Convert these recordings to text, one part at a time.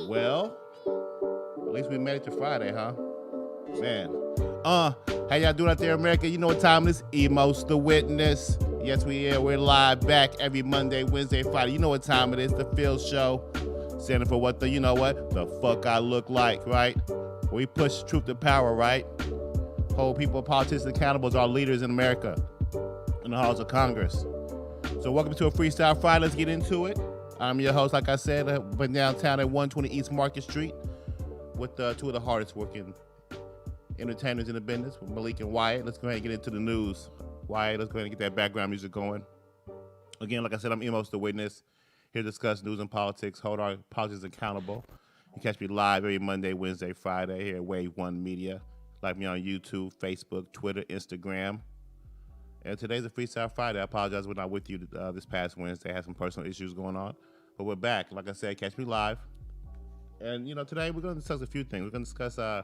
Well, at least we made it to Friday, huh? Man. How y'all doing out there, America? You know what time it is? Emo's the Witness. Yes, we're live back every Monday, Wednesday, Friday. You know what time it is? The Phil Show. Standing for what the fuck I look like, right? We push truth to power, right? Hold people, politicians accountable as our leaders in America in the halls of Congress. So welcome to a Freestyle Friday. Let's get into it. I'm your host, like I said, been downtown at 120 East Market Street with two of the hardest working entertainers in the business, with Malik and Wyatt. Let's go ahead and get into the news. Wyatt, let's go ahead and get that background music going. Again, like I said, I'm Emo's the Witness, here to discuss news and politics, hold our politics accountable. You catch me live every Monday, Wednesday, Friday here at Wave One Media. Like me on YouTube, Facebook, Twitter, Instagram. And today's a Freestyle Friday. I apologize we're not with you this past Wednesday. I had some personal issues going on. But we're back. Like I said, catch me live. And, today we're going to discuss a few things. We're going to discuss, where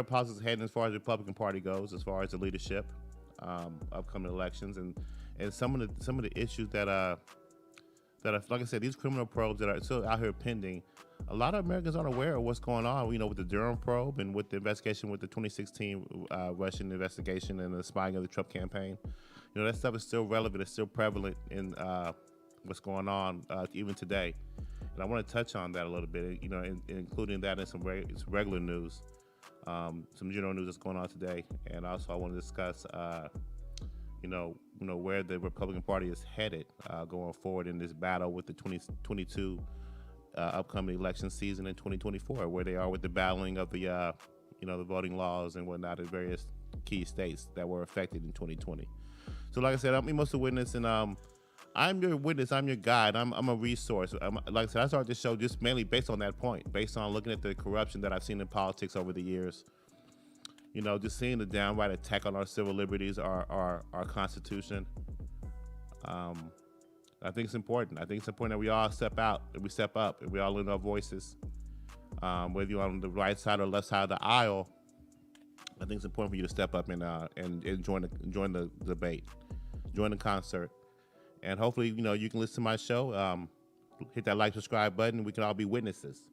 politics is heading as far as the Republican Party goes, as far as the leadership, upcoming elections, and some of the issues that are, like I said, these criminal probes that are still out here pending. A lot of Americans aren't aware of what's going on, with the Durham probe and with the investigation with the 2016 Russian investigation and the spying of the Trump campaign. That stuff is still relevant. It's still prevalent in what's going on even today. And I want to touch on that a little bit, including that in some regular news, some general news that's going on today. And also I want to discuss, where the Republican Party is headed going forward in this battle with the 2022 upcoming election season in 2024, where they are with the battling of the, the voting laws and whatnot in various key states that were affected in 2020. So like I said, I'm Emo's the Witness, and I'm your witness, I'm your guide, I'm a resource. Like I said, I started this show just mainly based on that point, based on looking at the corruption that I've seen in politics over the years. Just seeing the downright attack on our civil liberties, our Constitution. I think it's important. I think it's important that we all step out, that we step up, and we all lend our voices. Whether you're on the right side or left side of the aisle, I think it's important for you to step up and join the debate, join the concert, and hopefully you can listen to my show. Hit that like, subscribe button. We can all be witnesses.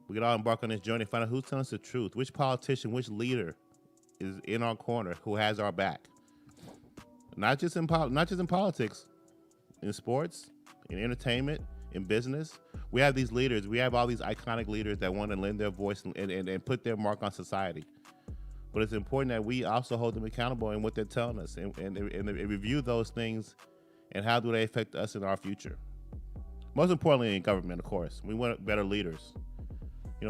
We can all embark on this journey, find out who's telling us the truth, which politician, which leader is in our corner, who has our back. Not just in politics. In sports, in entertainment, in business, we have these leaders. We have all these iconic leaders that want to lend their voice and put their mark on society. But it's important that we also hold them accountable in what they're telling us and review those things and how do they affect us in our future. Most importantly, in government, of course, we want better leaders.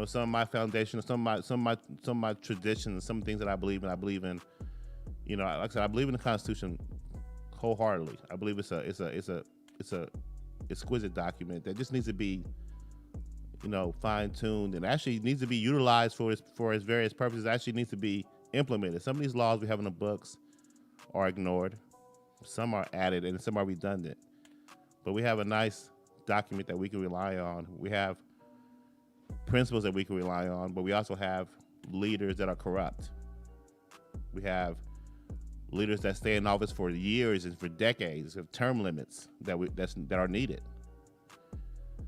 Some of my foundation, some of my traditions, some things that I believe in. Like I said, I believe in the Constitution wholeheartedly. I believe it's a exquisite document that just needs to be, fine-tuned and actually needs to be utilized for its various purposes. It actually needs to be implemented. Some of these laws we have in the books are ignored. Some are added and some are redundant. But we have a nice document that we can rely on. We have principles that we can rely on, but we also have leaders that are corrupt. We have leaders that stay in office for years and for decades, of term limits that are needed.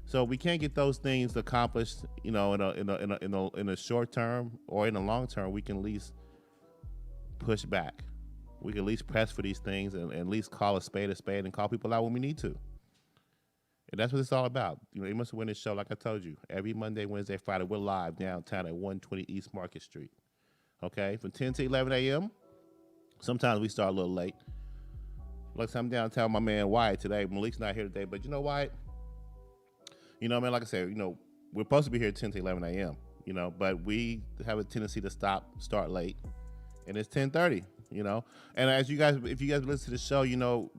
So we can't get those things accomplished, in a short term or in a long term. We can at least push back. We can at least press for these things and at least call a spade and call people out when we need to. And that's what it's all about. You know, Amos the Witness show, like I told you, every Monday, Wednesday, Friday, we're live downtown at 120 East Market Street. Okay, from 10 to 11 a.m. Sometimes we start a little late. Like I'm downtown, my man Wyatt today. Malik's not here today, but you know Wyatt? You know, man, like I said, you know, we're supposed to be here at 10 to 11 a.m., you know, but we have a tendency to start late, and it's 10:30, you know. And as you guys, if you guys listen to the show, you know,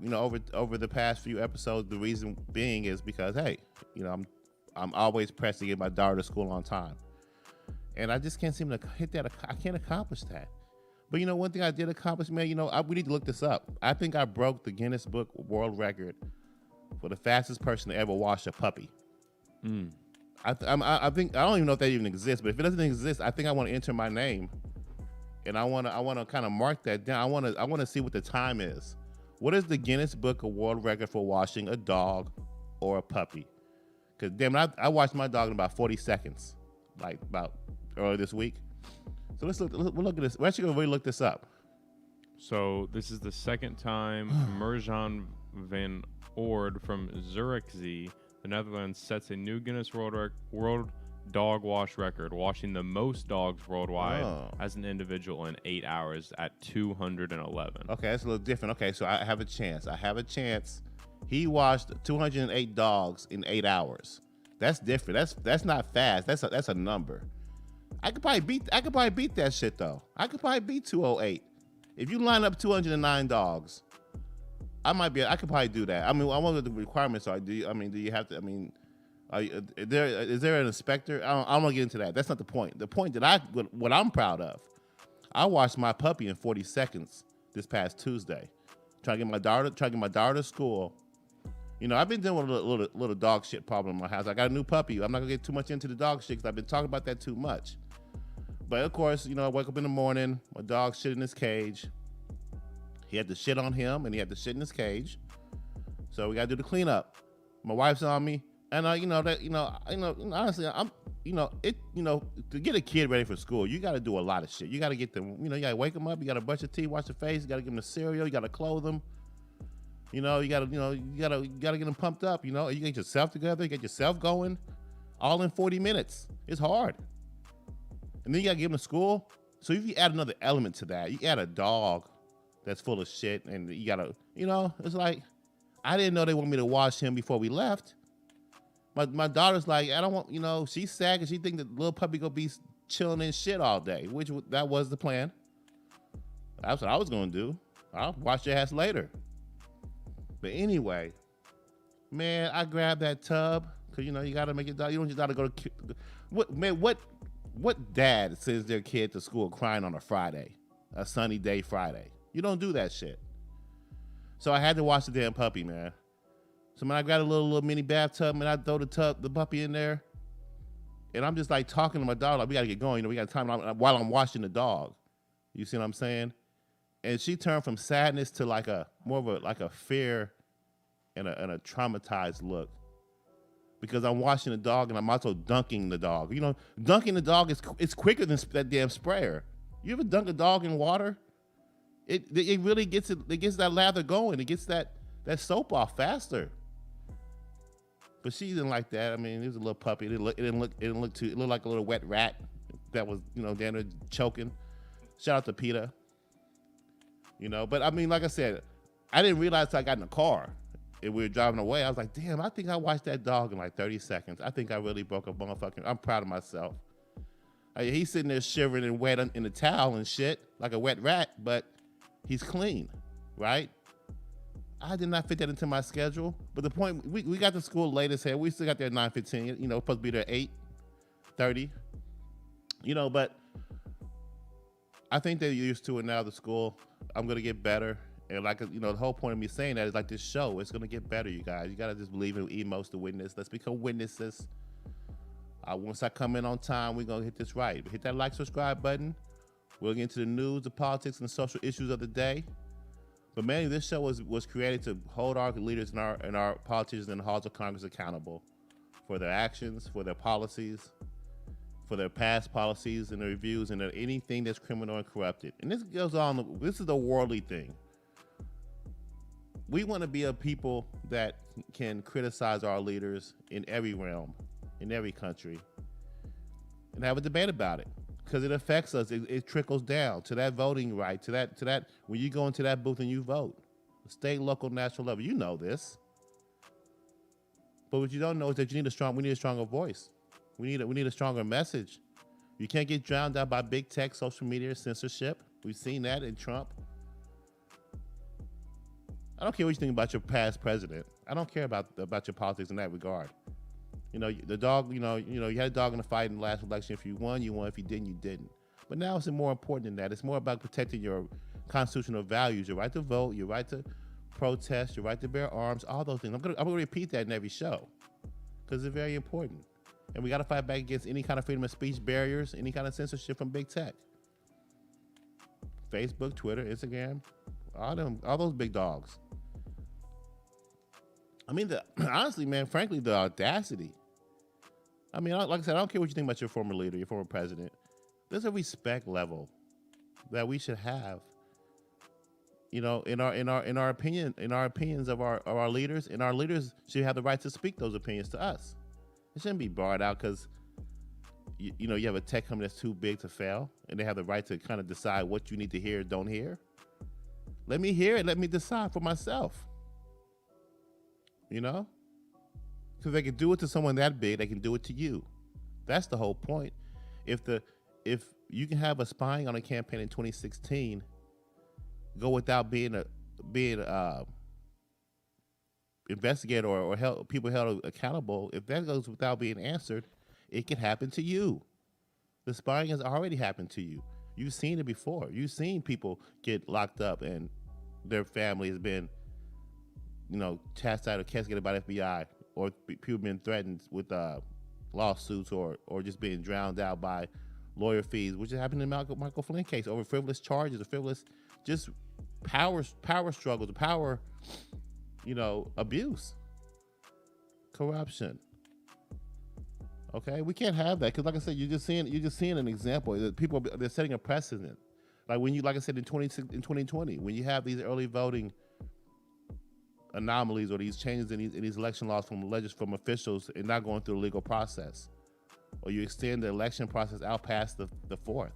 over the past few episodes, the reason being is because, hey, you know, I'm always pressed to get my daughter to school on time, and I just can't seem to hit that. I can't accomplish that. But you know, one thing I did accomplish, man, you know, we need to look this up. I think I broke the Guinness Book World Record for the fastest person to ever wash a puppy. I think I don't even know if that even exists, but if it doesn't exist, I think I want to enter my name, and I want to kind of mark that down. I want to see what the time is. What is the Guinness Book of World Record for washing a dog or a puppy? Because damn, I washed my dog in about 40 seconds, like about earlier this week. So we'll look at this. We're actually gonna really look this up. So this is the second time Merjan van Oord from Zurich, the Netherlands, sets a new Guinness World Dog Wash record, washing the most dogs worldwide as an individual in 8 hours at 211. Okay, that's a little different. Okay, so I have a chance. He washed 208 dogs in 8 hours. That's different. That's not fast. That's a number. I could probably beat that shit though. I could probably beat 208. If you line up 209 dogs, I could probably do that. I mean, I wonder what the requirements are. Do you have to? I mean, is there an inspector? I don't want to get into that. That's not the point. The point that what I'm proud of, I washed my puppy in 40 seconds this past Tuesday, trying to get my daughter to school. You know, I've been dealing with a little dog shit problem in my house. I got a new puppy. I'm not gonna get too much into the dog shit because I've been talking about that too much. But of course, you know, I wake up in the morning, my dog shit in his cage. He had to shit on him, and he had to shit in his cage. So we gotta do the cleanup. My wife's on me, and honestly, to get a kid ready for school, you gotta do a lot of shit. You gotta get them, you gotta wake them up, you gotta brush their teeth, wash their face, you gotta give them the cereal, you gotta clothe them. You gotta get them pumped up. You get yourself together, you get yourself going, all in 40 minutes. It's hard. And then you gotta give them to school. So if you add another element to that, you add a dog that's full of shit, and you gotta, it's like, I didn't know they want me to wash him before we left. My daughter's like, I don't want, she's sad because she think the little puppy gonna be chilling in shit all day, which that was the plan. That's what I was gonna do. I'll wash your ass later. But anyway, man, I grabbed that tub because you gotta make it. You don't just gotta go to. What dad sends their kid to school crying on a Friday, a sunny day Friday? You don't do that shit. So I had to wash the damn puppy, man. So man, I got a little mini bathtub, and I throw the puppy in there, and I'm just like talking to my dog, like we gotta get going. We got time while I'm washing the dog. You see what I'm saying? And she turned from sadness to like a fear and a traumatized look, because I'm washing the dog and I'm also dunking the dog. Dunking the dog is quicker than that damn sprayer. You ever dunk a dog in water? It really gets that lather going. It gets that soap off faster. But she didn't like that. I mean, it was a little puppy. It looked like a little wet rat that was down there choking. Shout out to PETA. But I mean, like I said, I didn't realize till I got in the car and we were driving away. I was like, damn, I think I watched that dog in like 30 seconds. I think I really broke a motherfucking, I'm proud of myself. He's sitting there shivering and wet in the towel and shit, like a wet rat, but he's clean, right? I did not fit that into my schedule. But the point, we got to school late as hell. We still got there at 9:15, supposed to be there at 8:30. But I think they're used to it now, the school. I'm going to get better. And like, the whole point of me saying that is like this show, it's going to get better, you guys. You got to just believe in Emos the witness. Let's become witnesses. Once I come in on time, we're going to hit this right. Hit that like, subscribe button. We'll get into the news, the politics, and the social issues of the day. But man, this show was created to hold our leaders and our politicians in the halls of Congress accountable for their actions, for their policies, for their past policies and their reviews, and anything that's criminal and corrupted. And this goes on. This is a worldly thing. we want to be a people that can criticize our leaders in every realm, in every country, and have a debate about it, because it affects us. It trickles down to that voting right, to that when you go into that booth and you vote, state, local, national level. You know this, but what you don't know is that we need a stronger voice. We need a stronger message. You can't get drowned out by big tech, social media, censorship. We've seen that in Trump. I don't care what you think about your past president. I don't care about your politics in that regard. You know, the dog, you had a dog in the fight in the last election. If you won, you won. If you didn't, you didn't. But now it's more important than that. It's more about protecting your constitutional values, your right to vote, your right to protest, your right to bear arms, all those things. I'm gonna repeat that in every show because it's very important. And we got to fight back against any kind of freedom of speech barriers, any kind of censorship from big tech. Facebook, Twitter, Instagram, all those big dogs. I mean, honestly, man, frankly, the audacity. I mean, like I said, I don't care what you think about your former leader, your former president. There's a respect level that we should have. You know, in our opinions of our leaders, and our leaders should have the right to speak those opinions to us. It shouldn't be barred out because you have a tech company that's too big to fail, and they have the right to kind of decide what you need to hear or don't hear. Let me hear it. Let me decide for myself. You know? Because they can do it to someone that big, they can do it to you. That's the whole point. If you can have a spying on a campaign in 2016 go without being investigated or people held accountable, if that goes without being answered, it can happen to you. The spying has already happened to you. You've seen it before. You've seen people get locked up and their family has been, chastised or castigated by the FBI, or people been threatened with lawsuits or just being drowned out by lawyer fees, which happened in Michael Flynn case over frivolous charges or frivolous just power struggles, power, abuse, corruption. Okay, we can't have that because, like I said, you're just seeing an example that people they're setting a precedent. Like like I said, in 2020, when you have these early voting anomalies or these changes in these election laws from officials and not going through the legal process, or you extend the election process out past the 4th.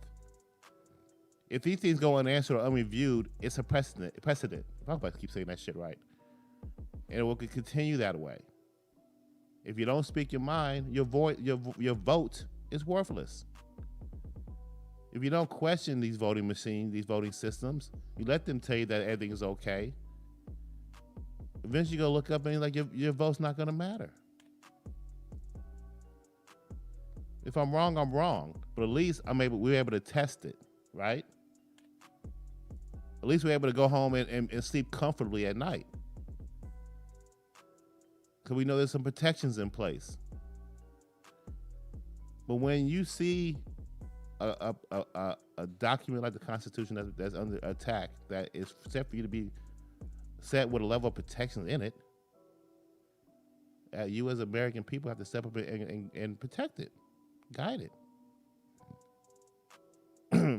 If these things go unanswered or unreviewed, it's a precedent. I hope I keep saying that shit right. And it will continue that way. If you don't speak your mind, your vote is worthless. If you don't question these voting machines, these voting systems, you let them tell you that everything is okay. Eventually, you're gonna look up and you're like, your vote's not gonna matter. If I'm wrong, I'm wrong. But at least we're able to test it, right? At least we're able to go home and sleep comfortably at night. Because we know there's some protections in place. But when you see a document like the Constitution that's under attack, that is set for you to be set with a level of protections in it, you as American people have to step up and protect it, guide it.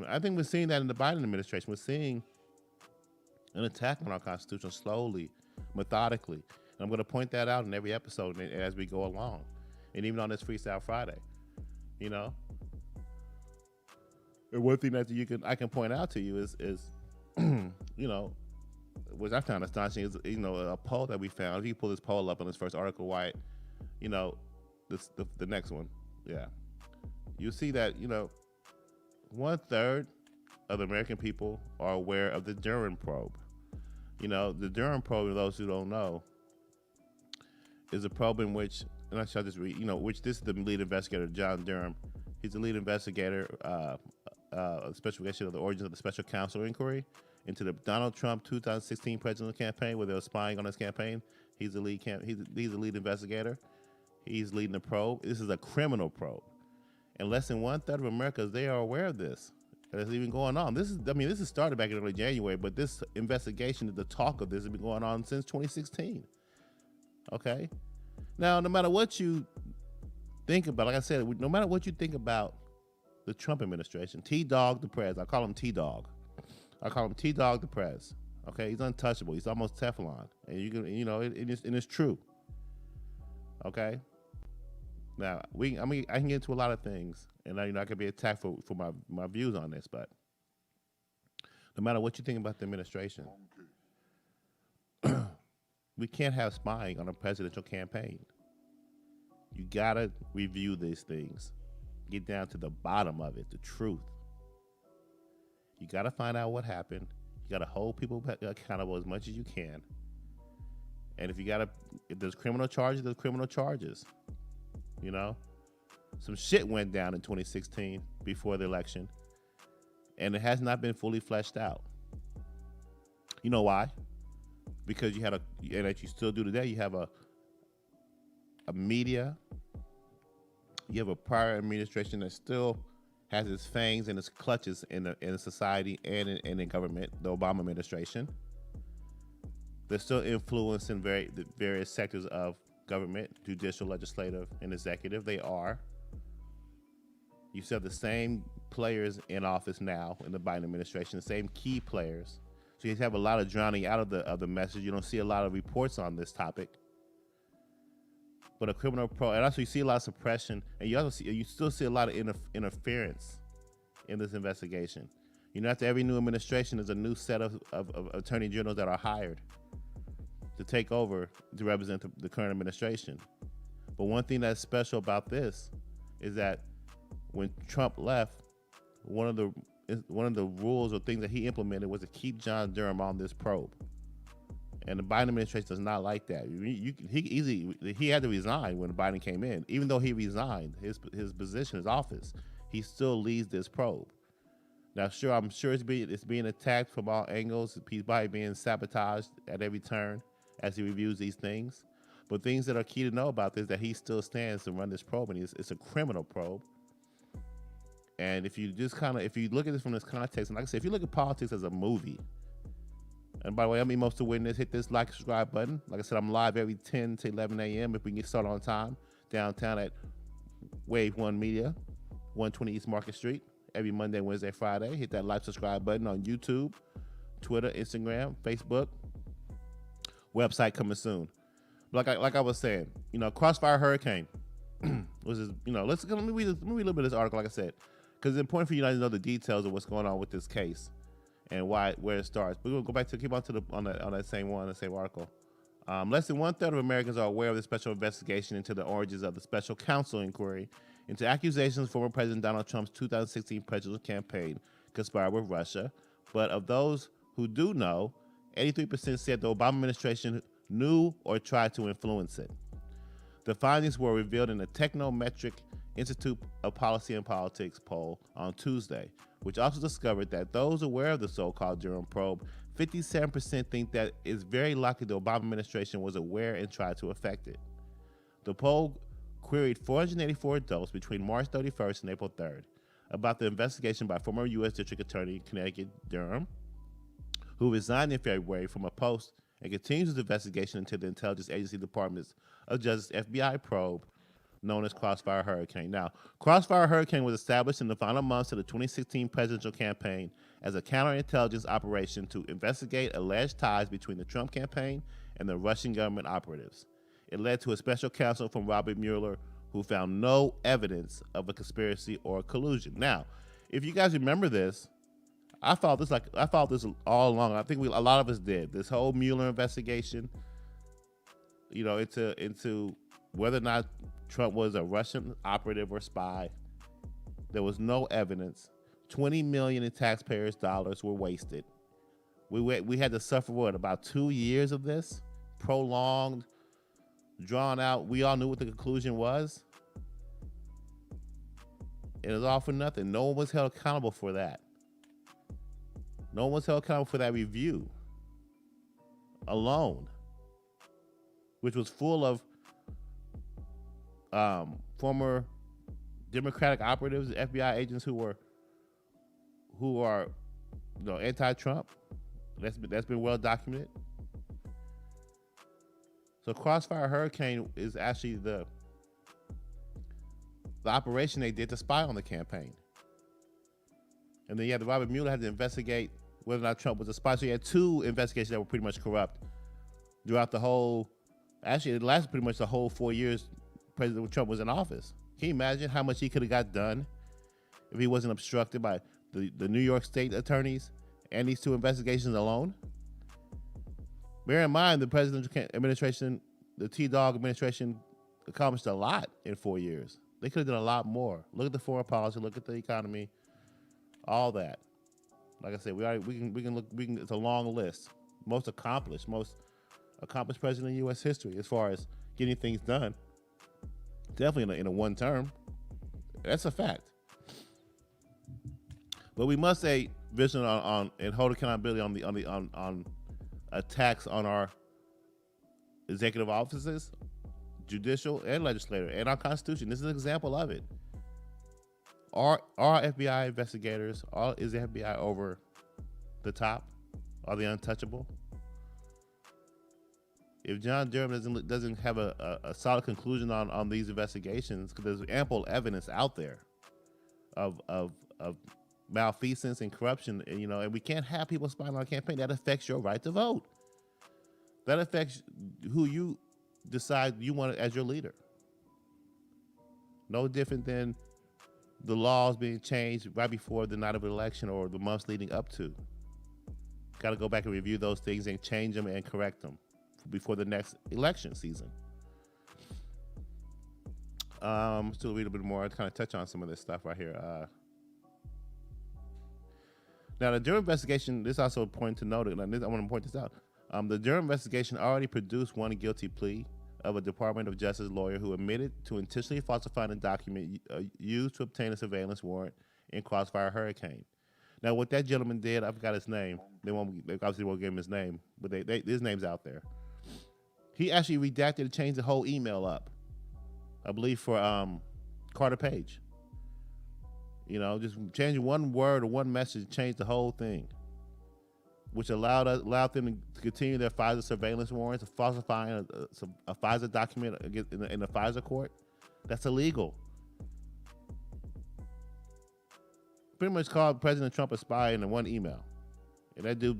I think we're seeing that in the Biden administration. We're seeing an attack on our Constitution slowly, methodically. And I'm going to point that out in every episode as we go along, and even on this Freestyle Friday. And one thing that I can point out to you is which I found astonishing is a poll that we found. If you pull this poll up on this first article, why, the next one, yeah, you see that 1/3 of the American people are aware of the Durham probe. The Durham probe, for those who don't know, is a probe in which, and I shall just read, which this is the lead investigator, John Durham. He's the lead investigator, special investigation of the origins of the special counsel inquiry into the Donald Trump 2016 presidential campaign, where they were spying on his campaign. He's the lead investigator. He's leading the probe. This is a criminal probe, and less than 1/3 of Americans, they are aware of this. And it's even going on. This is started back in early January, but this investigation, the talk of this, has been going on since 2016. Okay, now no matter what you think about, like I said, no matter what you think about the Trump administration, T-Dogg the Prez, I call him T-Dogg. I call him T-Dogg the Prez. Okay, he's untouchable. He's almost Teflon, and you can, it's true. Okay. Now I can get into a lot of things, and I can be attacked for my views on this, but no matter what you think about the administration, we can't have spying on a presidential campaign. You gotta review these things, get down to the bottom of it, the truth. You gotta find out what happened. You gotta hold people accountable as much as you can. And if there's criminal charges, there's criminal charges. Some shit went down in 2016 before the election, and it has not been fully fleshed out. You know why? Because and that you still do today, you have a media, you have a prior administration that still has its fangs and its clutches in society and in government, the Obama administration. They're still influencing the various sectors of government, judicial, legislative, and executive. They are. You still have the same players in office now in the Biden administration, the same key players. So you have a lot of drowning out of the message. You don't see a lot of reports on this topic. But a criminal and also you see a lot of suppression, and you still see a lot of interference in this investigation. After every new administration, there's a new set of attorney generals that are hired to take over to represent the current administration. But one thing that's special about this is that when Trump left, one of the rules or things that he implemented was to keep John Durham on this probe. And the Biden administration does not like that. He had to resign when Biden came in. Even though he resigned his position, his office, he still leads this probe. Now, I'm sure it's being attacked from all angles. He's probably being sabotaged at every turn as he reviews these things. But things that are key to know about this is that he still stands to run this probe, and it's a criminal probe. And if you look at this from this context, and like I said, if you look at politics as a movie. And by the way, I'm Emos to Witness. Hit this like, subscribe button. Like I said, I'm live every 10 to 11 a.m. if we can get started on time. Downtown at Wave 1 Media, 120 East Market Street. Every Monday, Wednesday, Friday. Hit that like, subscribe button on YouTube, Twitter, Instagram, Facebook. Website coming soon. Like I was saying, Crossfire Hurricane was this, let me read a little bit of this article, like I said, because it's important for you guys to know the details of what's going on with this case and where it starts. We're gonna go back to keep on to on that same article. Less than 1/3 of Americans are aware of the special investigation into the origins of the special counsel inquiry into accusations former President Donald Trump's 2016 presidential campaign conspired with Russia. But of those who do know, 83% said the Obama administration knew or tried to influence it. The findings were revealed in a Technometric Institute of Policy and Politics poll on Tuesday, which also discovered that those aware of the so-called Durham probe, 57% think that it's very likely the Obama administration was aware and tried to affect it. The poll queried 484 adults between March 31st and April 3rd about the investigation by former U.S. District Attorney Connecticut Durham, who resigned in February from a post and continues his investigation into the Intelligence Agency Department's of Justice FBI probe known as Crossfire Hurricane. Now, Crossfire Hurricane was established in the final months of the 2016 presidential campaign as a counterintelligence operation to investigate alleged ties between the Trump campaign and the Russian government operatives. It led to a special counsel from Robert Mueller, who found no evidence of a conspiracy or collusion. Now, if you guys remember this, I thought this all along. I think a lot of us did. This whole Mueller investigation, into whether or not Trump was a Russian operative or spy. There was no evidence. $20 million in taxpayers' dollars were wasted. We had to suffer about 2 years of this, prolonged, drawn out. We all knew what the conclusion was. It was all for nothing. No one was held accountable for that. No one was held accountable for that review alone, which was full of former Democratic operatives, FBI agents who are anti-Trump. That's been well documented. So Crossfire Hurricane is actually the operation they did to spy on the campaign. And then the Robert Mueller had to investigate whether or not Trump was a spy. So you had 2 investigations that were pretty much corrupt throughout the whole. Actually, it lasted pretty much the whole 4 years President Trump was in office. Can you imagine how much he could have got done if he wasn't obstructed by the New York State attorneys and these 2 investigations alone? Bear in mind, the presidential administration, the T-Dogg administration, accomplished a lot in 4 years. They could have done a lot more. Look at the foreign policy, look at the economy, all that. Like I said, we can look. It's a long list. Most accomplished president in U.S. history as far as getting things done. Definitely in a one term. That's a fact. But we must stay vigilant on and hold accountability on attacks on our executive offices, judicial and legislative, and our Constitution. This is an example of it. Are FBI investigators? Is the FBI over the top? Are they untouchable? If John Durham doesn't have a solid conclusion on these investigations, because there's ample evidence out there of malfeasance and corruption, and we can't have people spying on our campaign. That affects your right to vote. That affects who you decide you want as your leader. No different than the laws being changed right before the night of an election or the months leading up to. Got to go back and review those things and change them and correct them before the next election season. Still read a bit more. I kind of touch on some of this stuff right here. Now, the Durham investigation, this is also a point to note, and I want to point this out. The Durham investigation already produced one guilty plea of a Department of Justice lawyer who admitted to intentionally falsifying a document used to obtain a surveillance warrant in Crossfire Hurricane. Now, what that gentleman did, I forgot his name. They obviously won't give him his name, but his name's out there. He actually redacted and changed the whole email up, I believe, for Carter Page. Just changing one word or one message, changed the whole thing, which allowed them to continue their FISA surveillance warrants, falsifying a FISA document in a FISA court. That's illegal. Pretty much called President Trump a spy in one email, and that dude,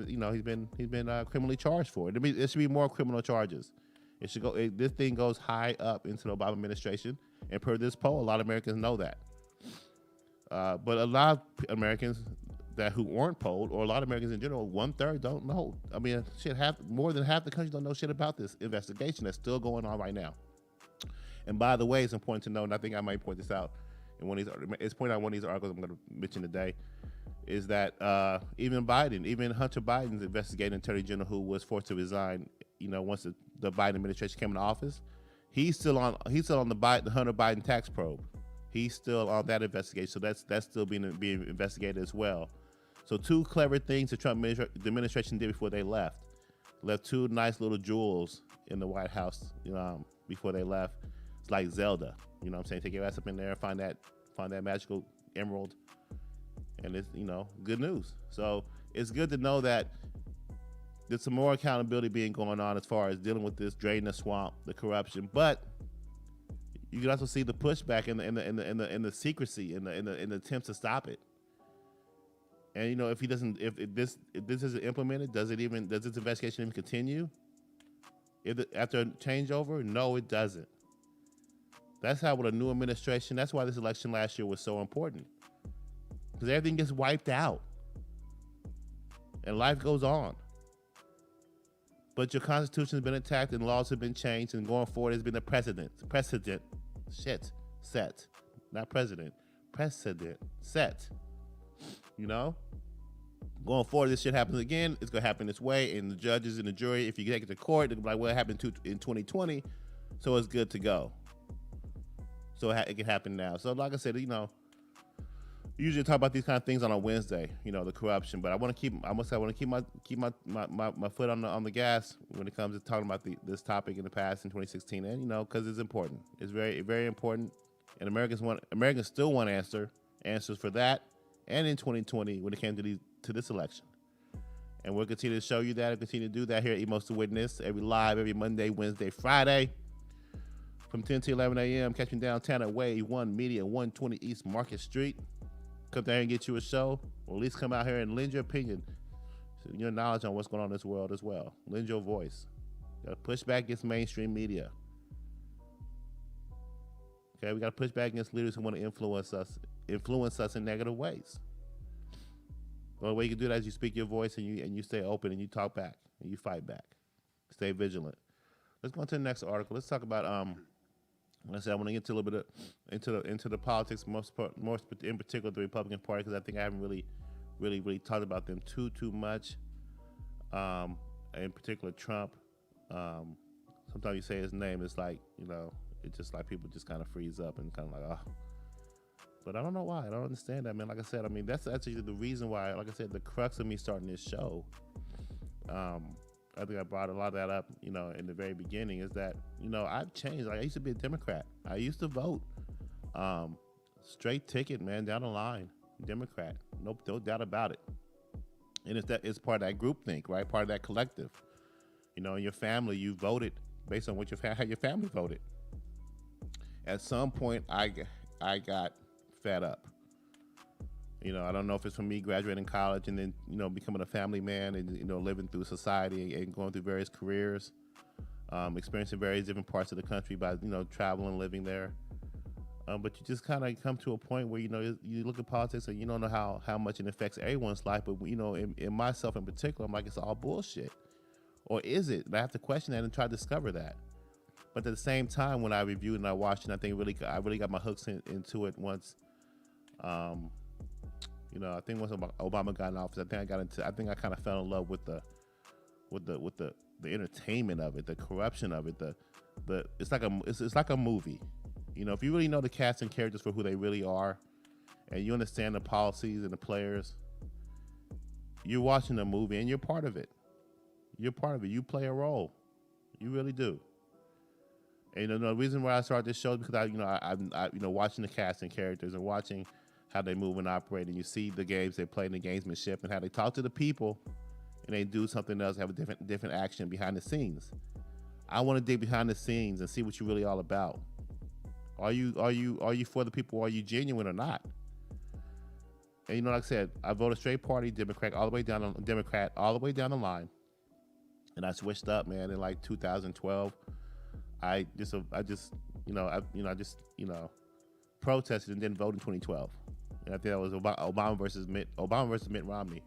he's been criminally charged for it. There should be more criminal charges. It should go. This thing goes high up into the Obama administration, and per this poll, a lot of Americans know that. But a lot of Americans who aren't polled, or a lot of Americans in general, 1/3 don't know. I mean, more than half the country don't know shit about this investigation that's still going on right now. And by the way, it's important to know, and I think I might point this out in one of these articles I'm going to mention today, is that even Hunter Biden's investigating attorney general, who was forced to resign, once the Biden administration came into office, he's still on the Hunter Biden tax probe. He's still on that investigation, so that's still being investigated as well. So 2 clever things the Trump administration did before they left 2 nice little jewels in the White House, before they left. It's like Zelda, you know what I'm saying? Take your ass up in there, find that magical emerald, and it's good news. So it's good to know that there's some more accountability being going on as far as dealing with this, draining the swamp, the corruption, but you can also see the pushback in the secrecy in the attempts to stop it. And if this isn't implemented, does this investigation even continue? After a changeover? No, it doesn't. That's how with a new administration. That's why this election last year was so important, because everything gets wiped out and life goes on. But your Constitution has been attacked and laws have been changed, and going forward has been a precedent set, not president, precedent set. Going forward, this shit happens again. It's gonna happen this way, and the judges and the jury, if you take it to court, they're like, "Well, it happened in 2020, so it's good to go." So it can happen now. So, like I said, usually talk about these kind of things on a Wednesday, the corruption. But I want to keep my foot on the gas when it comes to talking about this topic in the past in 2016, and because it's important. It's very, very important, and Americans still want answers for that, and in 2020 when it came to this election. And we'll continue to show you that and continue to do that here at Emos to Witness every Monday, Wednesday, Friday, from 10 to 11 a.m. Catch me downtown at Way 1 Media, 120 East Market Street. Come down and get you a show. or at least come out here and lend your opinion, your knowledge on what's going on in this world as well. Lend your voice. You gotta push back against mainstream media. Okay, we gotta push back against leaders who want to influence us in negative ways. The only way you can do that is you speak your voice and you stay open and you talk back and you fight back. Stay vigilant. Let's go on to the next article. Let's talk about like I said, I want to get a little bit into the politics, most in particular the Republican Party, because I think I haven't really talked about them too much. In particular, Trump. Sometimes you say his name, it's like, it's just like people just kind of freeze up and kind of like, oh. But I don't know why. I don't understand that, man. Like I said, that's actually the reason why, like I said, the crux of me starting this show. I think I brought a lot of that up, in the very beginning, is that, I've changed. Like, I used to be a Democrat. I used to vote. Straight ticket, man, down the line. Democrat. No doubt about it. And it's part of that groupthink, right? Part of that collective. In your family, you voted based on how your family voted. At some point, I got fed up. I don't know if it's from me graduating college and then, becoming a family man and, living through society and going through various careers, experiencing various different parts of the country by, traveling and living there. But you just kind of come to a point where, you look at politics and you don't know how much it affects everyone's life. But, in myself in particular, I'm like, it's all bullshit. Or is it? And I have to question that and try to discover that. But at the same time, when I reviewed and I watched it, I think I really got my hooks into it once. I think once Obama got in office, I think I kind of fell in love with the entertainment of it, the corruption of it, it's like a movie. If you really know the cast and characters for who they really are, and you understand the policies and the players, you're watching a movie and you're part of it. You're part of it. You play a role. You really do. And the reason why I started this show is because I watching the cast and characters and watching how they move and operate, and you see the games they play and the gamesmanship and how they talk to the people, and they do something else, have a different action behind the scenes. I want to dig behind the scenes and see what you're really all about. Are you for the people? Are you genuine or not? And like I said, I voted straight party Democrat all the way down the line, and I switched up, man, in like 2012. I just protested and didn't vote in 2012. And I think that was Obama versus Mitt Romney.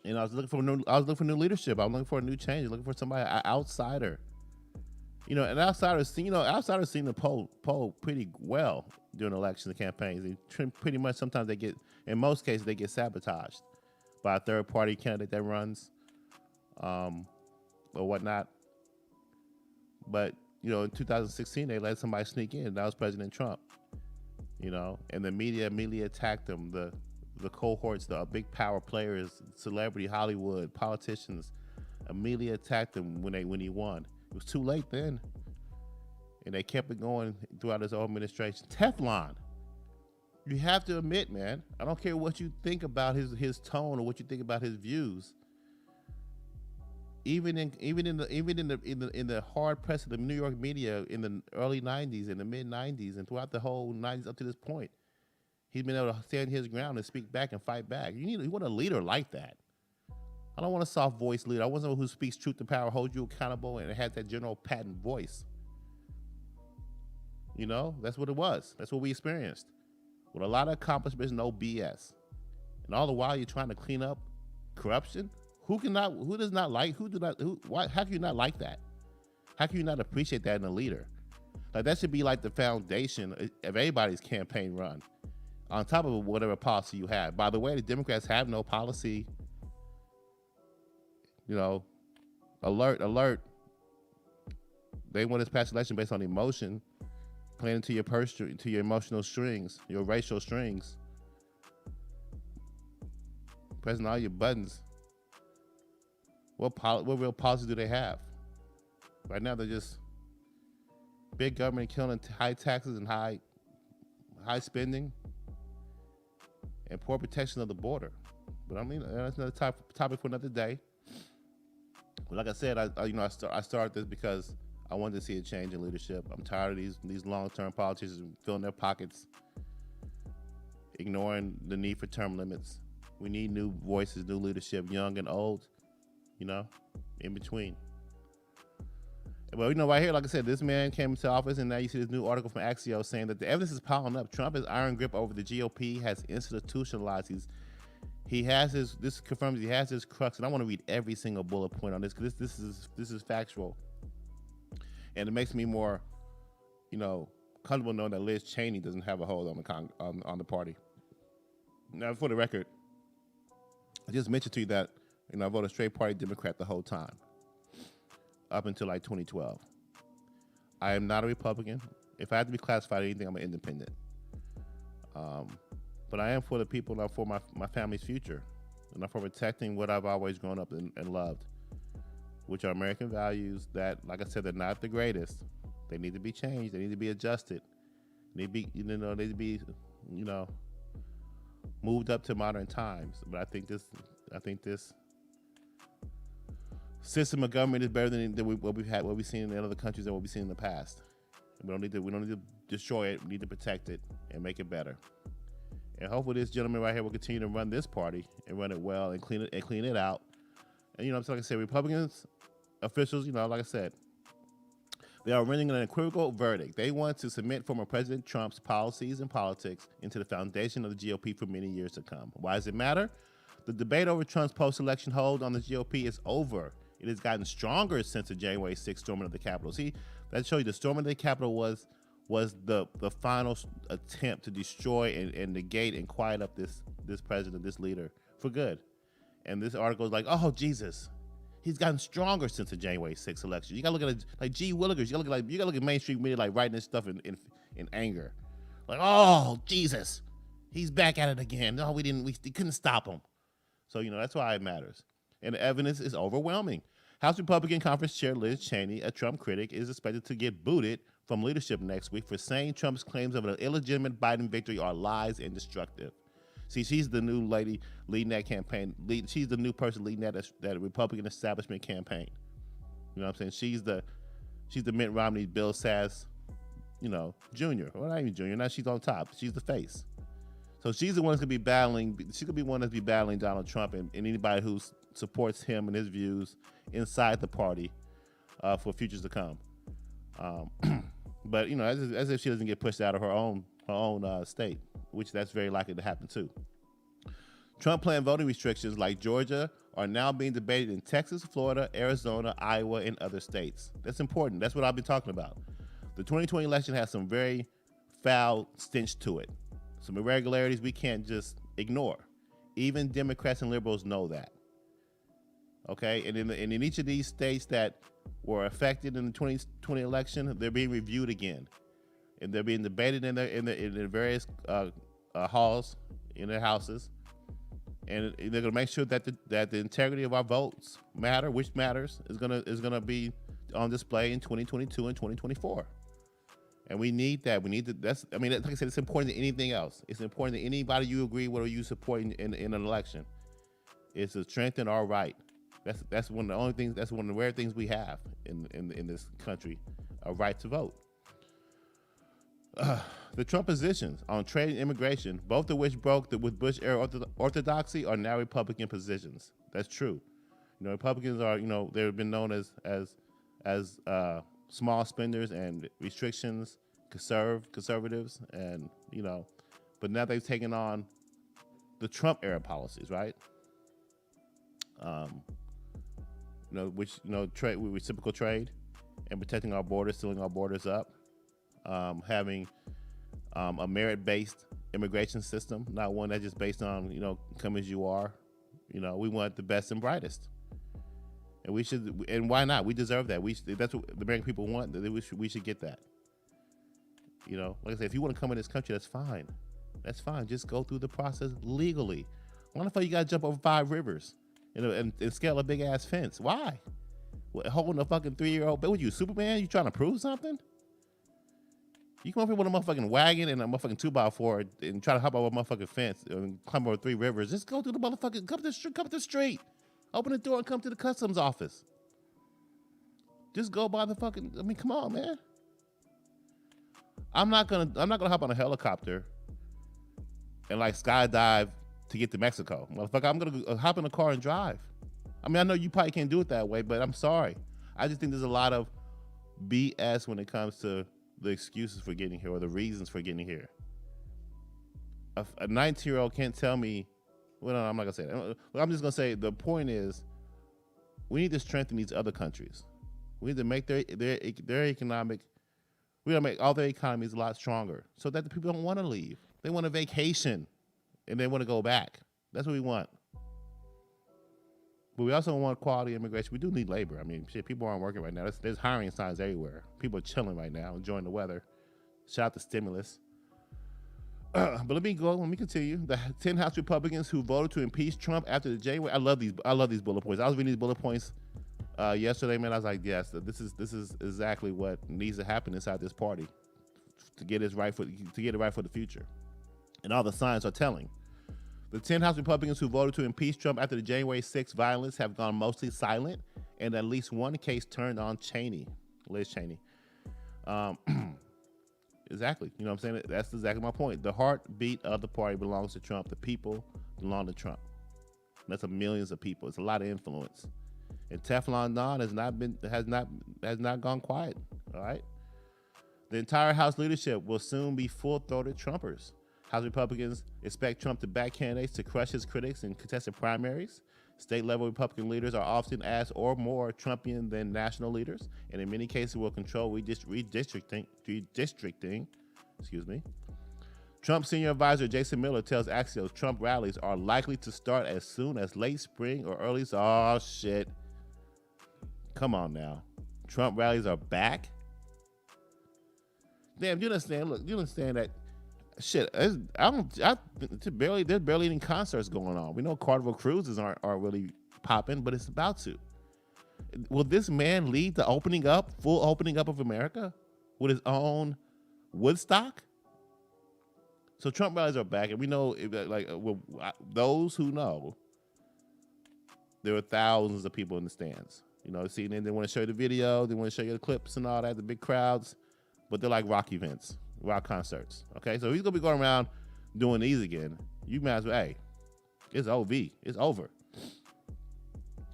And I was looking for new leadership. I was looking for a new change. Looking for somebody, an outsider. And outsiders seen the poll pretty well during elections and campaigns. And pretty much sometimes in most cases, they get sabotaged by a third party candidate that runs, or whatnot. But in 2016, they let somebody sneak in. That was President Trump. And the media immediately attacked him. The cohorts, the big power players, celebrity Hollywood, politicians, immediately attacked him when he won. It was too late then. And they kept it going throughout his whole administration. Teflon. You have to admit, man, I don't care what you think about his tone or what you think about his views. Even in the hard press of the New York media in the early 90s, in the mid 90s, and throughout the whole 90s up to this point, he's been able to stand his ground and speak back and fight back. You want a leader like that. I don't want a soft voice leader. I want someone who speaks truth to power, holds you accountable, and has that general patent voice. That's what it was. That's what we experienced. With a lot of accomplishments, no BS. And all the while you're trying to clean up corruption. How can you not like that? How can you not appreciate that in a leader? Like, that should be like the foundation of everybody's campaign run, on top of whatever policy you have. By the way, the Democrats have no policy. Alert. They won this past election based on emotion, playing into your to your emotional strings, your racial strings, pressing all your buttons. What real policy do they have? Right now, they're just big government killing, high taxes and high spending, and poor protection of the border. But that's another topic for another day. But like I said, I started this because I wanted to see a change in leadership. I'm tired of these long-term politicians filling their pockets. ignoring the need for term limits. We need new voices, new leadership, young and old, in between. Well, right here, like I said, this man came into office, and now you see this new article from Axios saying that the evidence is piling up. Trump's iron grip over the GOP has institutionalized. This confirms he has his crux, and I want to read every single bullet point on this because this is factual, and it makes me more, comfortable knowing that Liz Cheney doesn't have a hold on the party. Now, for the record, I just mentioned to you that I voted straight party Democrat the whole time, up until like 2012. I am not a Republican. If I had to be classified anything, I'm an independent. But I am for the people and I'm for my family's future. And I'm for protecting what I've always grown up and loved, which are American values that, like I said, they're not the greatest. They need to be changed. They need to be adjusted. They need to be, moved up to modern times. But I think this system of government is better than what we've seen in other countries and what we've seen in the past. We don't need to destroy it. We need to protect it and make it better. And hopefully this gentleman right here will continue to run this party and run it well and clean it out. And like I said, Republicans officials, like I said, they are rendering an equivocal verdict. They want to submit former President Trump's policies and politics into the foundation of the GOP for many years to come. Why does it matter? The debate over Trump's post-election hold on the GOP is over. It has gotten stronger since the January 6th storming of the Capitol. See, that shows you the storming of the Capitol was the final attempt to destroy and negate and quiet up this president, this leader, for good. And this article is like, oh, Jesus, he's gotten stronger since the January 6th election. You gotta look at it like G. Willikers. You gotta look at mainstream media like writing this stuff in anger. Like, oh, Jesus, he's back at it again. No, we couldn't stop him. So, that's why it matters. And the evidence is overwhelming. House Republican Conference Chair Liz Cheney, a Trump critic, is expected to get booted from leadership next week for saying Trump's claims of an illegitimate Biden victory are lies and destructive. See, she's the new lady leading that campaign. She's the new person leading that Republican establishment campaign. You know what I'm saying? She's the Mitt Romney, Bill Sass, Junior. Well, not even Junior. Now she's on top. She's the face. So she's the one that's gonna be battling. She could be one that's be battling Donald Trump and anybody who supports him and his views inside the party for futures to come. But as if she doesn't get pushed out of her own state, which that's very likely to happen too. Trump planned voting restrictions like Georgia are now being debated in Texas, Florida, Arizona, Iowa, and other states. That's important. That's what I've been talking about. The 2020 election has some very foul stench to it. Some irregularities we can't just ignore. Even Democrats and liberals know that. Okay, and in each of these states that were affected in the 2020 election, they're being reviewed again, and they're being debated in their various halls, in their houses, and they're going to make sure that the integrity of our votes matter, which matters, is gonna be on display in 2022 and 2024. And we need that. Like I said, it's important than anything else. It's important that anybody you agree with or you support in an election. It's to strengthen our right. That's one of the only things. That's one of the rare things we have in this country, a right to vote. The Trump positions on trade and immigration, both of which broke with Bush era orthodoxy, are now Republican positions. That's true. Republicans are they've been known as small spenders and restrictions, conservatives, and but now they've taken on the Trump era policies, right? Trade with reciprocal trade and protecting our borders, sealing our borders up, having a merit-based immigration system, not one that's just based on come as you are. We want the best and brightest. And we should, and why not? We deserve that. That's what the American people want. We should get that. Like I said, if you want to come in this country, that's fine. That's fine. Just go through the process legally. Why the fuck you gotta jump over 5 rivers and scale a big ass fence? Why? Holding a fucking 3-year-old? What you, Superman? You trying to prove something? You come up here with a motherfucking wagon and a motherfucking 2x4 and try to hop over a motherfucking fence and climb over 3 rivers. Just go through the motherfucking, come to the street. Open the door and come to the customs office. Just go by the fucking, come on, man. I'm not gonna hop on a helicopter and like skydive to get to Mexico. Motherfucker, I'm gonna hop in a car and drive. I mean, I know you probably can't do it that way, but I'm sorry. I just think there's a lot of BS when it comes to the excuses for getting here or the reasons for getting here. A 19-year-old can't tell me, well, no, I'm not gonna say that. I'm just gonna say the point is we need to strengthen these other countries. We need to make their economic, we gotta make all their economies a lot stronger so that the people don't want to leave. They want a vacation and they want to go back. That's what we want. But we also want quality immigration. We do need labor. I mean, shit, people aren't working right now. There's hiring signs everywhere. People are chilling right now, enjoying the weather. Shout out to stimulus. But let me continue. The 10 House Republicans who voted to impeach Trump after the January. I love these bullet points. I was reading these bullet points yesterday, man. I was like, yes, this is exactly what needs to happen inside this party to get it right for the future. And all the signs are telling. The 10 House Republicans who voted to impeach Trump after the January 6th violence have gone mostly silent, and at least one case turned on Liz Cheney. Exactly. You know what I'm saying? That's exactly my point. The heartbeat of the party belongs to Trump. The people belong to Trump. That's millions of people. It's a lot of influence. And Teflon Don has not gone quiet. All right. The entire House leadership will soon be full-throated Trumpers. House Republicans expect Trump to back candidates to crush his critics in contested primaries. State-level Republican leaders are often as or more Trumpian than national leaders, and in many cases will control redistricting. Trump senior advisor Jason Miller tells Axios Trump rallies are likely to start as soon as late spring or early. Oh shit! Come on now, Trump rallies are back. Damn, you understand? Look, you understand that. Shit, there's barely any concerts going on. We know Carnival Cruises aren't really popping, but it's about to. Will this man lead the full opening up of America with his own Woodstock? So Trump rallies are back, and we know, those who know, there were thousands of people in the stands. You know, see, and they want to show you the video, they want to show you the clips and all that, the big crowds, but they're like rock events. Rock concerts. Okay, so he's gonna be going around doing these again. You might as well, hey, it's it's over.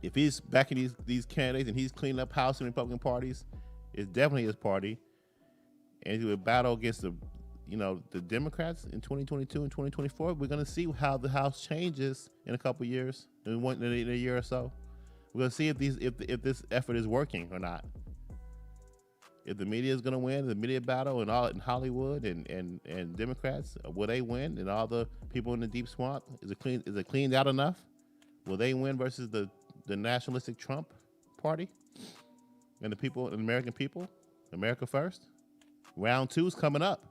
If he's backing these candidates and he's cleaning up house in Republican parties, it's definitely his party. And he would battle against the Democrats in 2022 and 2024. We're gonna see how the House changes in a couple years, in a year or so. We're gonna see if this effort is working or not. If the media is going to win, the media battle and all in Hollywood and Democrats, will they win? And all the people in the deep swamp, is it cleaned out enough? Will they win versus the nationalistic Trump party and the people, the American people, America first? Round 2 is coming up,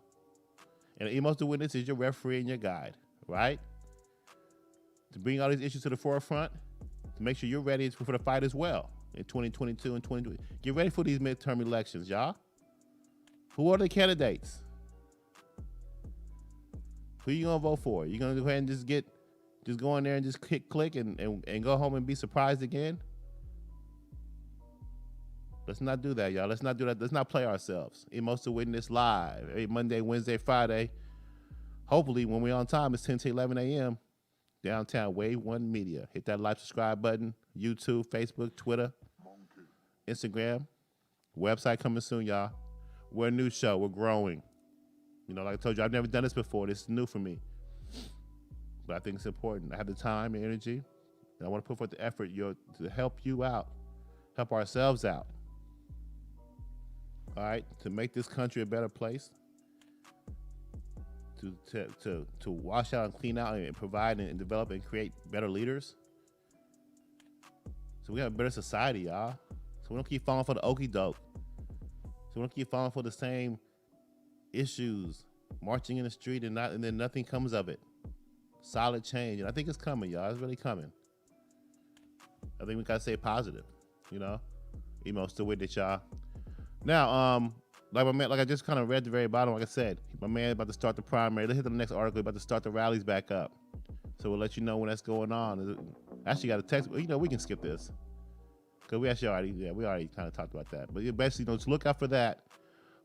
and Emos the Witness is your referee and your guide, right? To bring all these issues to the forefront, to make sure you're ready for the fight as well. In 2022 and 2020. Get ready for these midterm elections, y'all. Who are the candidates? Who you gonna vote for? You gonna go ahead and just go in there and just click and go home and be surprised again? Let's not do that, y'all. Let's not do that. Let's not play ourselves. Emos to Witness live every Monday, Wednesday, Friday. Hopefully, when we're on time, it's 10 to 11 a.m. Downtown Wave 1 Media. Hit that like, subscribe button. YouTube, Facebook, Twitter, Instagram. Website coming soon, y'all. We're a new show. We're growing. You know, like I told you, I've never done this before. This is new for me. But I think it's important. I have the time and energy. And I want to put forth the effort to help you out. Help ourselves out. All right? To make this country a better place. To wash out and clean out and provide and develop and create better leaders. So we have a better society, y'all. So we don't keep falling for the okie doke. So we don't keep falling for the same issues, marching in the street and then nothing comes of it. Solid change, and I think it's coming, y'all. It's really coming. I think we gotta stay positive, you know. Emo still with it, y'all. Now, like I just kind of read the very bottom. Like I said, my man about to start the primary. Let's hit the next article. About to start the rallies back up. So we'll let you know when that's going on. Actually, got a text. You know, we can skip this because we already kind of talked about that. But basically, just look out for that.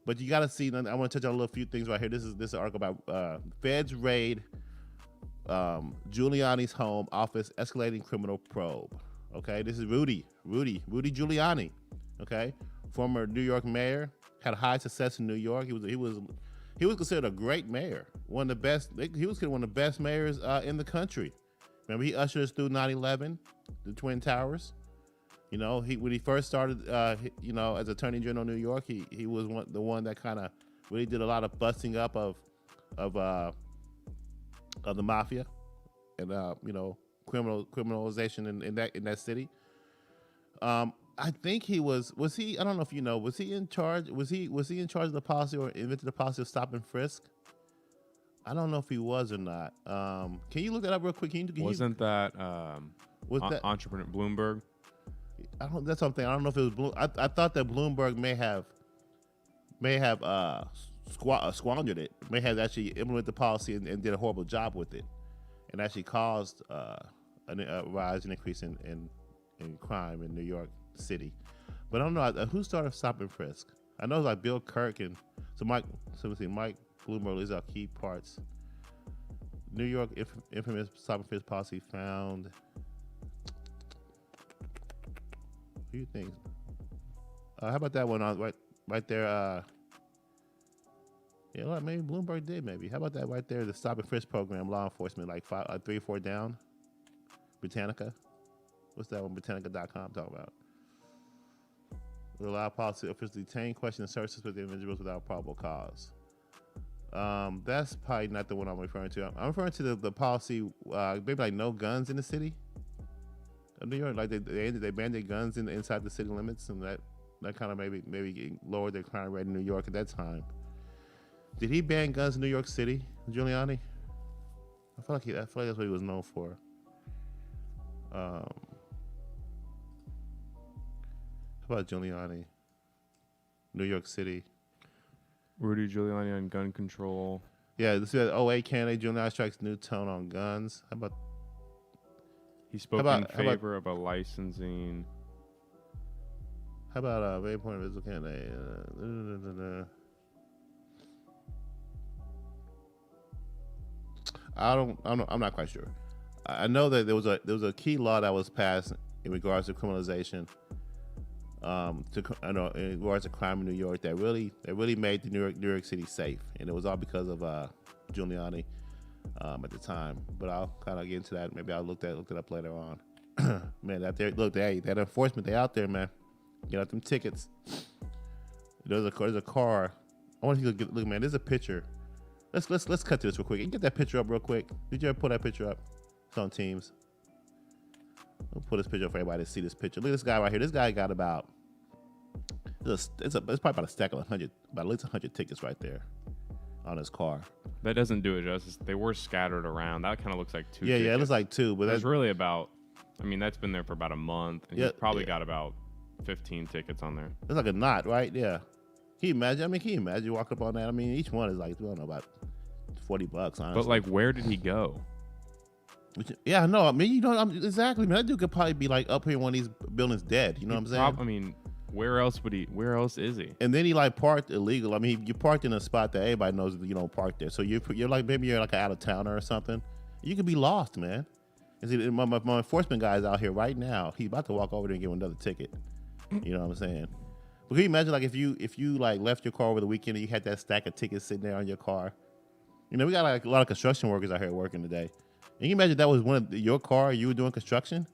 But you got to see. I want to touch on a few things right here. This is an article about Feds raid Giuliani's home office escalating criminal probe. Okay, this is Rudy Giuliani. Okay, former New York mayor, had high success in New York. He was considered a great mayor, one of the best. He was considered one of the best mayors in the country. Remember, he ushered us through 9/11, the Twin Towers. You know, when he first started, as Attorney General of New York, he was the one that kind of really did a lot of busting up of the mafia and criminalization in that city. I think he was he? I don't know if you know. Was he in charge? Was he in charge of the policy or invented the policy of stop and frisk? I don't know if he was or not. Can you look that up real quick? Wasn't that entrepreneur Bloomberg? That's something. I don't know if it was I thought that Bloomberg may have squandered it. May have actually implemented the policy and did a horrible job with it, and actually caused a rise and increase in crime in New York City. But I don't know who started stop and frisk. I know like Bill Kirk and Mike Bloomberg. These are key parts. New York infamous stop and frisk policy found. What do you think? How about that one right there? Yeah, maybe Bloomberg did. Maybe. How about that right there? The stop and frisk program, law enforcement, like 3 or 4 down. Britannica. What's that one? Britannica.com talking about. Will allow policy officials to detain, question, and search suspected individuals without probable cause. That's probably not the one I'm referring to. I'm referring to the policy, maybe like no guns in the city of New York. Like they banned their guns inside the city limits, and that kind of maybe lowered their crime rate in New York at that time. Did he ban guns in New York City, Giuliani? I feel like that's what he was known for. How about Giuliani? New York City. Rudy Giuliani on gun control. Yeah, this is 08 candidate. Giuliani strikes new tone on guns. How about? He spoke in favor of a licensing. How about very point of visible candidate? I'm not quite sure. I know that there was a key law that was passed in regards to criminalization, in regards to crime in New York that really made the New York City safe, and it was all because of Giuliani at the time. But I'll kind of get into that. Maybe I'll look it up later on. Man, out there, look, that enforcement, they out there, man. Get out them tickets. There's a car. I want you to look, man. There's a picture. Let's cut to this real quick. You can get that picture up real quick. Did you ever pull that picture up? It's on Teams. We'll put this picture up for everybody to see this picture. Look at this guy right here. This guy got about it's probably about a stack of about at least 100 tickets right there on his car. That doesn't do it justice. They were scattered around. That kind of looks like 2 tickets. Yeah, it looks like 2, but that's really about. I mean, that's been there for about a month, and he's probably got about 15 tickets on there. It's like a knot, right? Yeah. Can you imagine? Can you imagine walking up on that? I mean, each one is like, I don't know, about $40, honestly. But like, where did he go? Yeah, no, I mean, exactly, man. That dude could probably be like up here in one of these buildings dead. You know what I'm saying? I mean, where else is he? And then he like parked illegal. I mean, you parked in a spot that everybody knows that you don't park there. So you're like, maybe you're like an out of towner or something. You could be lost, man. And see, my enforcement guy's out here right now. He's about to walk over there and give him another ticket. You know what I'm saying? But can you imagine, like, if you like left your car over the weekend and you had that stack of tickets sitting there on your car? You know, we got like a lot of construction workers out here working today. And you imagine that was one of your car, you were doing construction?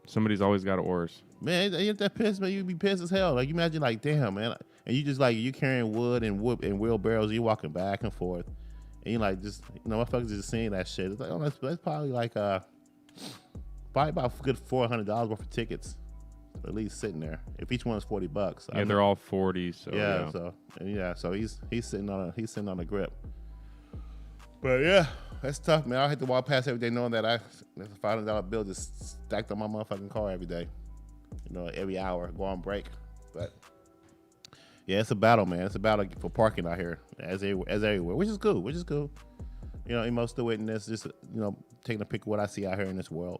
Somebody's always got oars. Man, ain't that pissed, man? You'd be pissed as hell. Like, you imagine, like, damn, man. And you just, like, you carrying wood and wheelbarrows, you walking back and forth. And you like, just, motherfuckers just seeing that shit. It's like, oh, that's probably like, probably about a good $400 worth of tickets. At least sitting there. If each one is $40. Yeah, they're all 40. So so he's sitting on a grip. But yeah, that's tough, man. I hate to walk past every day knowing that there's a $500 bill just stacked on my motherfucking car every day. Every hour, go on break. But yeah, it's a battle, man. It's a battle for parking out here, as everywhere, which is cool. Most of the witness, just taking a pic of what I see out here in this world.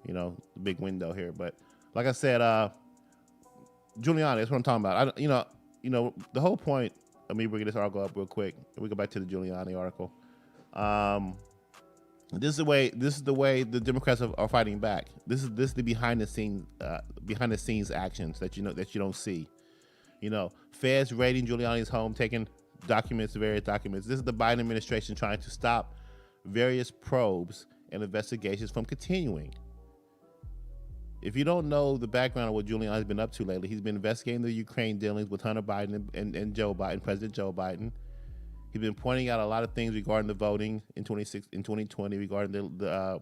The big window here, but. Like I said, Giuliani, that's what I'm talking about. The whole point of me bringing this article up real quick, and we go back to the Giuliani article, This is the way. This is the way the Democrats are fighting back. This is the behind the scenes actions that you don't see. Feds raiding Giuliani's home, taking various documents. This is the Biden administration trying to stop various probes and investigations from continuing. If you don't know the background of what Giuliani's been up to lately, he's been investigating the Ukraine dealings with Hunter Biden and Joe Biden, President Joe Biden. He's been pointing out a lot of things regarding the voting in 2020, regarding the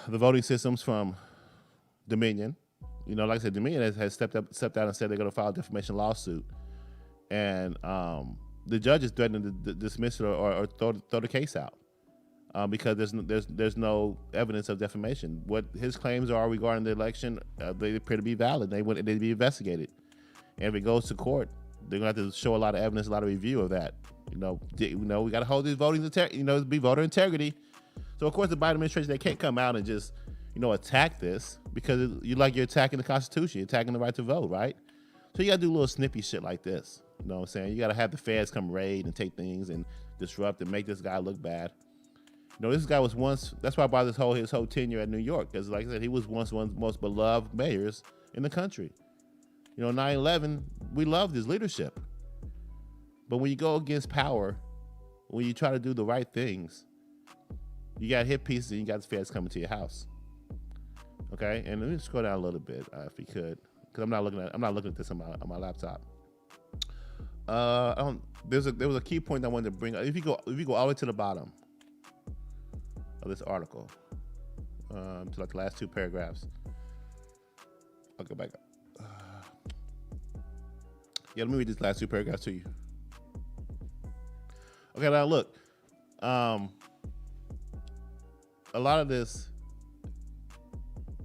voting systems from Dominion. Like I said, Dominion has stepped out and said they're going to file a defamation lawsuit, and the judge is threatening to dismiss it or throw the case out because there's no evidence of defamation. What his claims are regarding the election, they appear to be valid. They want to be investigated, and if it goes to court, they're going to have to show a lot of evidence, a lot of review of that. We got to hold these voting be voter integrity. So of course the Biden administration, they can't come out and just attack this because you're attacking the Constitution, you're attacking the right to vote, right? So you got to do little snippy shit like this. You know what I'm saying? You got to have the feds come raid and take things and disrupt and make this guy look bad. This guy was once, that's why I brought his whole tenure at New York, because like I said, he was once one of the most beloved mayors in the country. 9/11, we loved his leadership. But when you go against power, when you try to do the right things, you got hit pieces and you got the feds coming to your house. Okay, and let me scroll down a little bit if you could, because I'm not looking at this on my laptop. There was a key point I wanted to bring up. If you go all the way to the bottom of this article, to like the last two paragraphs. I'll go back up. Let me read these last two paragraphs to you. Okay, now look. A lot of this,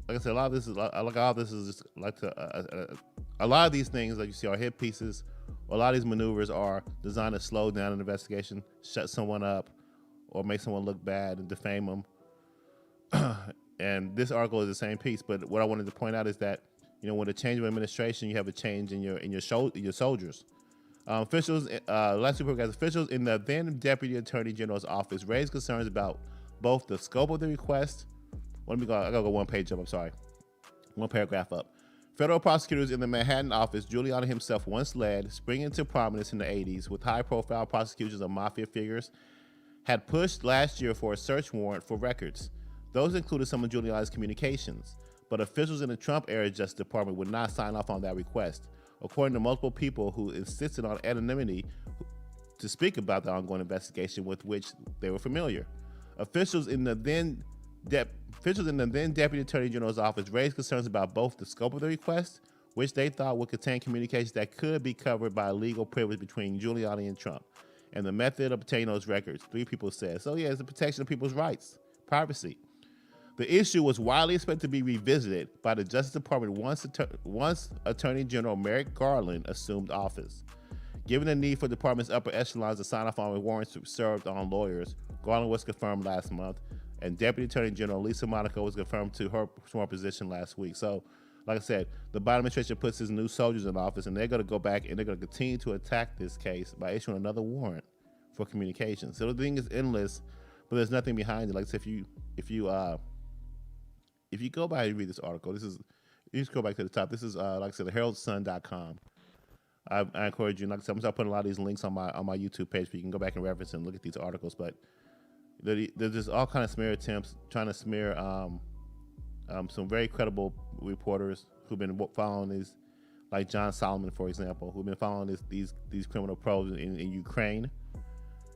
like I said, a lot of this is just like a lot of these things that you see are hit pieces. A lot of these maneuvers are designed to slow down an investigation, shut someone up, or make someone look bad and defame them. And this article is the same piece. But what I wanted to point out is that when a change of administration, you have a change in your soldiers. Officials in the then Deputy Attorney General's office raised concerns about both the scope of the request. I gotta go one page up. I'm sorry, one paragraph up. Federal prosecutors in the Manhattan office Giuliani himself once led, springing into prominence in the 80s with high-profile prosecutions of mafia figures, had pushed last year for a search warrant for records. Those included some of Giuliani's communications, but officials in the Trump-era Justice Department would not sign off on that request, according to multiple people who insisted on anonymity to speak about the ongoing investigation with which they were familiar. Officials in the then Deputy Attorney General's office raised concerns about both the scope of the request, which they thought would contain communications that could be covered by a legal privilege between Giuliani and Trump, and the method of obtaining those records. 3 people said. So yeah, it's the protection of people's rights, privacy. The issue was widely expected to be revisited by the Justice Department once Attorney General Merrick Garland assumed office. Given the need for the department's upper echelons to sign off on warrants served on lawyers, Garland was confirmed last month, and Deputy Attorney General Lisa Monaco was confirmed to her position last week. So, like I said, the Biden administration puts his new soldiers in office, and they're going to go back and they're going to continue to attack this case by issuing another warrant for communication. So the thing is endless, but there's nothing behind it. Like I said, if you go by and read this article, you just go back to the top. This is, like I said, theheraldsun.com. I encourage you, like I said, I'm going to put a lot of these links on my YouTube page so you can go back and reference and look at these articles. But there's just all kind of smear attempts trying to smear some very credible reporters who've been following these, like John Solomon, for example, who've been following these criminal probes in Ukraine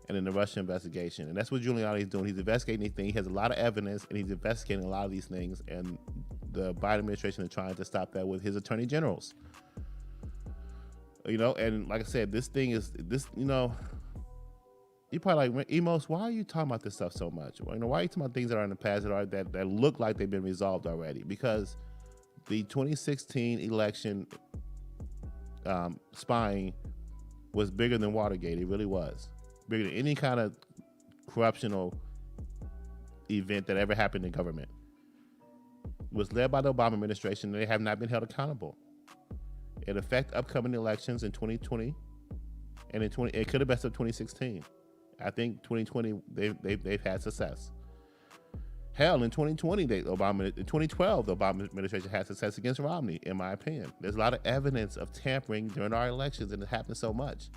and in the Russia investigation. And that's what Giuliani is doing. He's investigating these things. He has a lot of evidence, and he's investigating a lot of these things. And the Biden administration is trying to stop that with his attorney generals. And like I said, this thing is you're probably like, Emos, why are you talking about this stuff so much? Why are you talking about things that are in the past that look like they've been resolved already? Because the 2016 election spying was bigger than Watergate. It really was. Bigger than any kind of corruptional event that ever happened in government. It was led by the Obama administration, and they have not been held accountable. It affects upcoming elections in 2020, and it could have messed up 2016. I think 2020 they've had success. Hell, in 2020, in 2012, the Obama administration had success against Romney, in my opinion. There's a lot of evidence of tampering during our elections, and it happened so much.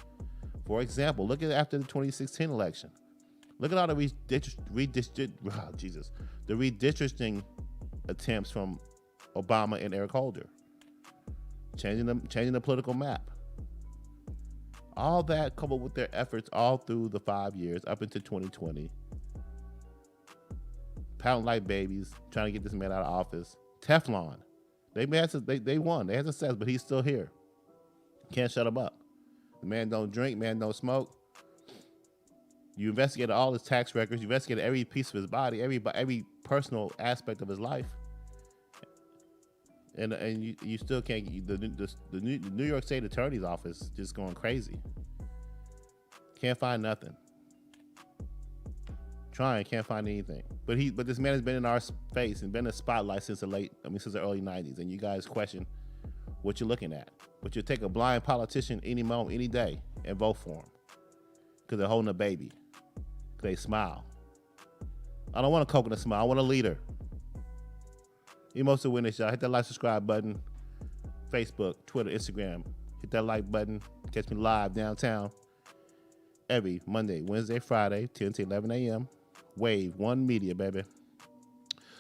For example, look at after the 2016 election. Look at all the redistricting attempts from Obama and Eric Holder, changing the political map. All that coupled with their efforts all through the 5 years up into 2020. Pounding like babies, trying to get this man out of office. Teflon. They won. They had success, but he's still here. Can't shut him up. The man don't drink, man don't smoke. You investigated all his tax records. You investigated every piece of his body, every personal aspect of his life. And you still can't. The New York State Attorney's Office just going crazy. Can't find nothing. Trying, can't find anything. But this man has been in our face and been in the spotlight since the early 90s. And you guys question what you're looking at. But you'll take a blind politician any moment, any day, and vote for him. Because they're holding a baby. Because they smile. I don't want a coconut smile. I want a leader. Most of witness, y'all. Hit that like, subscribe button. Facebook, Twitter, Instagram. Hit that like button. Catch me live downtown every Monday, Wednesday, Friday, 10 to 11 a.m. Wave One Media, baby.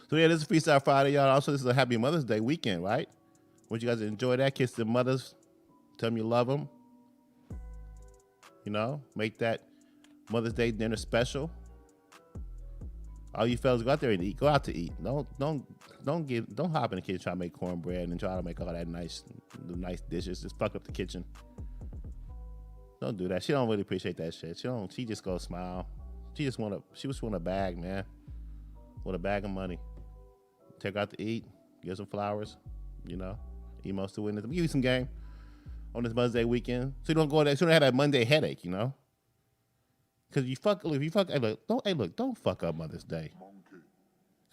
So yeah, this is Freestyle Friday, y'all. Also, this is a Happy Mother's Day weekend, right? Want you guys to enjoy that. Kiss the mothers. Tell them you love them. You know, make that Mother's Day dinner special. All you fellas, go out there and eat. Go out to eat. Don't hop in the kitchen try to make cornbread and try to make all that nice dishes. Just fuck up the kitchen. Don't do that. She don't really appreciate that shit. She just go smile. She just want a bag, man. Want a bag of money. Take her out to eat. Get some flowers. You know. Emos to witness. Give you some game on this Mother's Day weekend. So you don't go there. So you don't have that Monday headache, you know. Cause don't fuck up Mother's Day.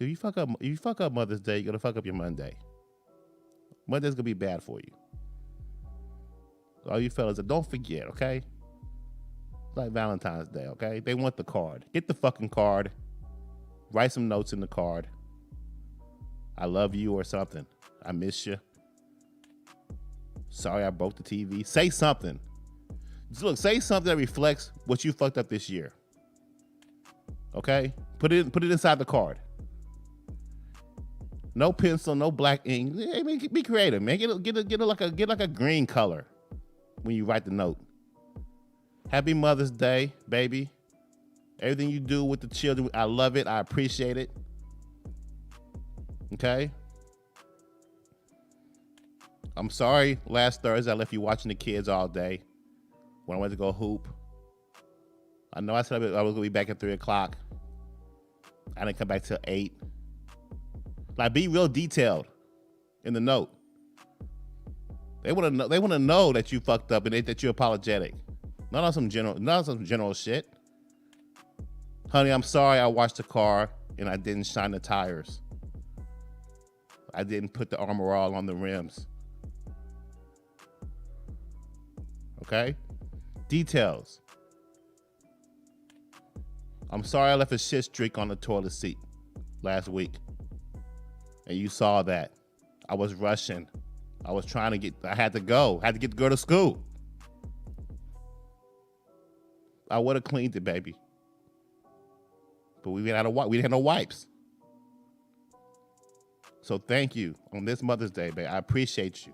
If you fuck up Mother's Day, you're gonna fuck up your Monday. Monday's gonna be bad for you. All you fellas, don't forget, okay? It's like Valentine's Day, okay? They want the card. Get the fucking card. Write some notes in the card. I love you or something. I miss you. Sorry I broke the TV. Say something. Look, say something that reflects what you fucked up this year. Okay? Put it inside the card. No pencil, no black ink. Hey, man, be creative, man. Get like a green color when you write the note. Happy Mother's Day, baby. Everything you do with the children, I love it. I appreciate it. Okay? I'm sorry last Thursday I left you watching the kids all day when I went to go hoop. I know I said I was going to be back at 3 o'clock. I didn't come back till 8. Like, be real detailed in the note. They want to know that you fucked up and that you're apologetic. Not on some general shit. Honey, I'm sorry I washed the car and I didn't shine the tires. I didn't put the Armor All on the rims. Okay? Details. I'm sorry I left a shit streak on the toilet seat last week. And you saw that. I was rushing. I was trying to I had to go. I had to get the girl to school. I would have cleaned it, baby. But we didn't have no wipes. So thank you on this Mother's Day, baby. I appreciate you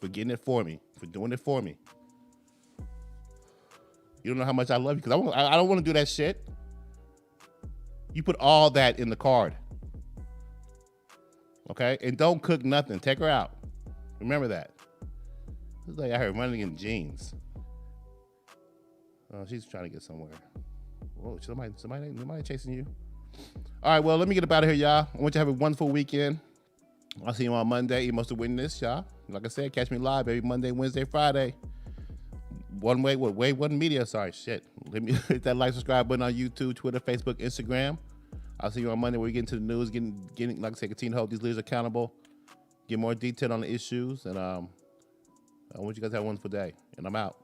for getting it for me, for doing it for me. You don't know how much I love you because I don't want to do that shit. You put all that in the card. Okay? And don't cook nothing. Take her out. Remember that. It's like I heard running in jeans. Oh, she's trying to get somewhere. Whoa, somebody chasing you. All right, well, let me get up out of here, y'all. I want you to have a wonderful weekend. I'll see you on Monday. You must have win this, y'all. Like I said, catch me live every Monday, Wednesday, Friday. Wave One Media. Sorry, shit. Let me hit that like, subscribe button on YouTube, Twitter, Facebook, Instagram. I'll see you on Monday where we get into the news, getting like I said, continue to hold these leaders accountable, get more detail on the issues, and I want you guys to have a wonderful day. And I'm out.